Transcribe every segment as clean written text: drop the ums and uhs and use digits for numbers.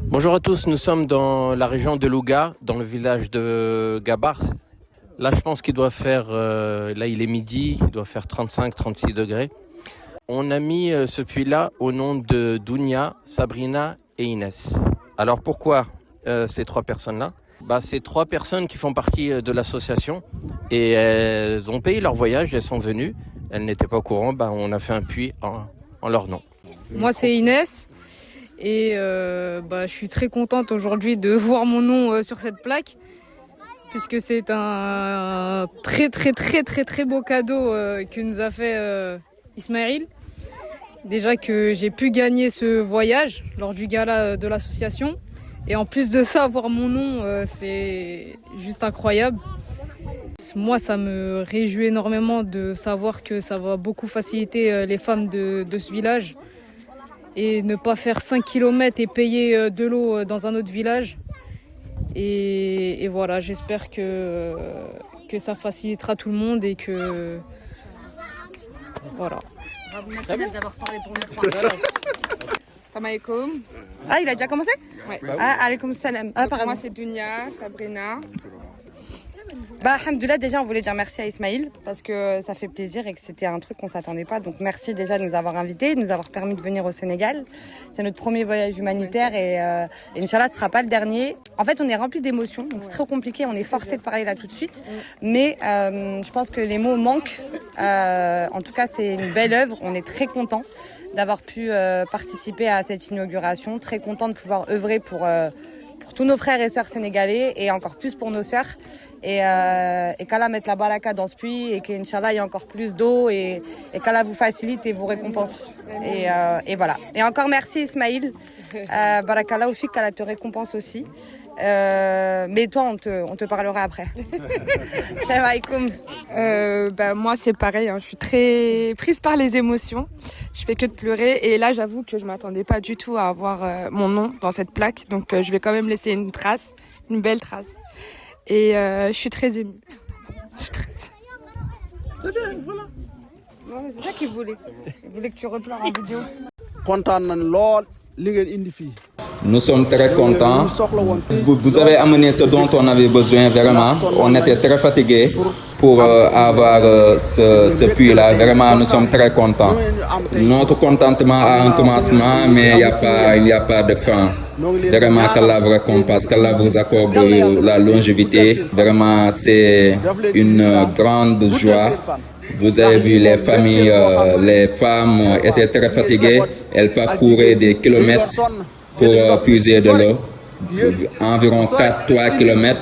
Bonjour à tous, nous sommes dans la région de Louga, dans le village de Gabar. Là, je pense qu'il doit faire, là il est midi, il doit faire 35-36 degrés. On a mis ce puits-là au nom de Dounia, Sabrina et Inès. Alors pourquoi ces trois personnes-là ? C'est trois personnes qui font partie de l'association et elles ont payé leur voyage, elles sont venues. Elles n'étaient pas au courant, on a fait un puits en leur nom. Moi c'est Inès. Et je suis très contente aujourd'hui de voir mon nom sur cette plaque puisque c'est un très très très très très beau cadeau que nous a fait Ismaël. Déjà que j'ai pu gagner ce voyage lors du gala de l'association et en plus de ça voir mon nom c'est juste incroyable. Moi ça me réjouit énormément de savoir que ça va beaucoup faciliter les femmes de ce village. Et ne pas faire 5 km et payer de l'eau dans un autre village. Et voilà, j'espère que ça facilitera tout le monde et que... Voilà. Merci d'avoir parlé pour nous trois. Salam alaikum. Ah, il a déjà commencé? Ouais. Ah, alaikum salam. Moi, c'est Dounia, Sabrina. Alhamdoulilah, déjà on voulait dire merci à Ismaël parce que ça fait plaisir et que c'était un truc qu'on s'attendait pas. Donc merci déjà de nous avoir invités, de nous avoir permis de venir au Sénégal. C'est notre premier voyage humanitaire et Inch'Allah ce sera pas le dernier. En fait on est rempli d'émotions, donc c'est trop compliqué, on est forcé de parler là tout de suite. Mais je pense que les mots manquent. En tout cas c'est une belle œuvre, on est très contents d'avoir pu participer à cette inauguration, très contents de pouvoir œuvrer pour tous nos frères et sœurs sénégalais et encore plus pour nos sœurs. Et qu'Allah mette la baraka dans ce puits et qu'Inch'Allah il y a encore plus d'eau et qu'Allah vous facilite et vous récompense. Et voilà. Et encore merci Ismaël. Barakallah aussi, qu'Allah te récompense aussi. Mais toi on te parlera après. Salam alaikum. Moi c'est pareil, je suis très prise par les émotions. Je fais que de pleurer et là j'avoue que je m'attendais pas du tout à avoir mon nom dans cette plaque. Donc je vais quand même laisser une trace, une belle trace. Et je suis très émue. C'est bien, voilà. Ouais, c'est ça qu'il voulait. Il voulait que tu repleures en vidéo. Nous sommes très contents. Vous avez amené ce dont on avait besoin vraiment. On était très fatigués pour avoir ce puits-là. Vraiment, nous sommes très contents. Notre contentement a un commencement, mais il n'y a pas de fin. Vraiment, qu'Allah vous récompense, qu'Allah vous accorde la longévité. Vraiment, c'est une grande joie. Vous avez vu les familles, les femmes étaient très fatiguées. Elles parcouraient des kilomètres pour puiser de l'eau. Environ 4-3 kilomètres.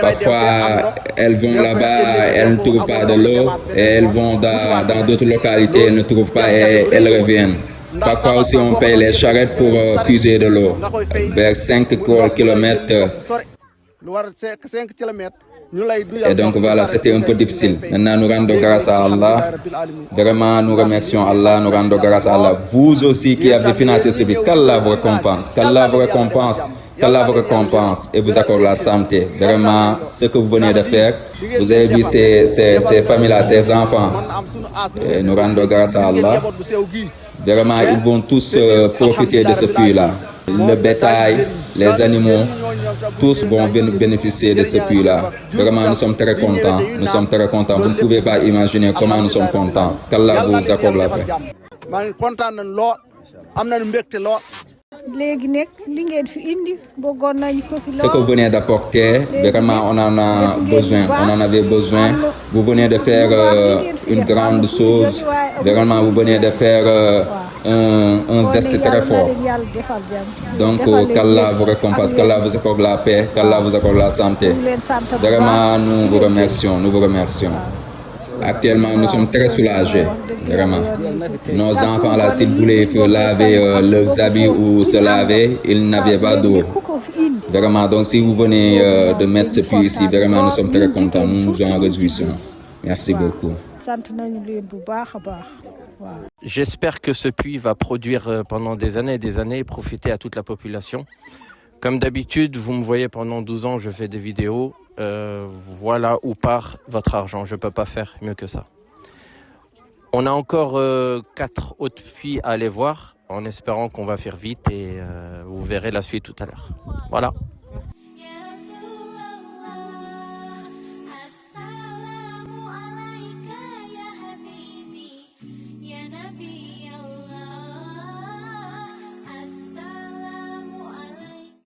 Parfois, elles vont là-bas, elles ne trouvent pas de l'eau. Et elles vont dans d'autres localités, elles ne trouvent pas et elles reviennent. Parfois aussi, on paye les charrettes pour puiser de l'eau. Vers 5 kilomètres. Et donc voilà, c'était un peu difficile. Maintenant, nous rendons grâce à Allah. Vraiment, nous remercions Allah, nous rendons grâce à Allah. Vous aussi qui avez financé ce but, qu'Allah vous récompense, qu'Allah vous récompense, qu'Allah vous récompense et vous accorde la santé. Vraiment, ce que vous venez de faire, vous avez vu ces familles-là, ces enfants. Et nous rendons grâce à Allah. Vraiment, ils vont tous profiter de ce puits-là. Le bétail, les animaux, tous vont bénéficier de ce puits-là. Vraiment, nous sommes très contents. Nous sommes très contents. Vous ne pouvez pas imaginer comment nous sommes contents. Qu'Allah vous accorde la paix. Ce que vous venez d'apporter, vraiment on en a besoin, on en avait besoin. Vous venez de faire une grande chose, vraiment vous venez de faire un geste très fort. Donc qu'Allah vous récompense, qu'Allah vous accorde la paix, qu'Allah vous accorde la santé. Vraiment nous vous remercions, nous vous remercions. Actuellement, nous sommes très soulagés, vraiment. Nos enfants, là, s'ils voulaient laver leurs habits ou se laver, ils n'avaient pas d'eau. Vraiment, donc si vous venez de mettre ce puits ici, vraiment, nous sommes très contents, nous nous en réjouissons. Merci beaucoup. J'espère que ce puits va produire pendant des années et des années et profiter à toute la population. Comme d'habitude, vous me voyez pendant 12 ans, je fais des vidéos. Voilà où part votre argent. Je ne peux pas faire mieux que ça. On a encore 4 autres puits à aller voir, en espérant qu'on va faire vite et vous verrez la suite tout à l'heure. Voilà. Assalamu alayka ya habibi ya nabi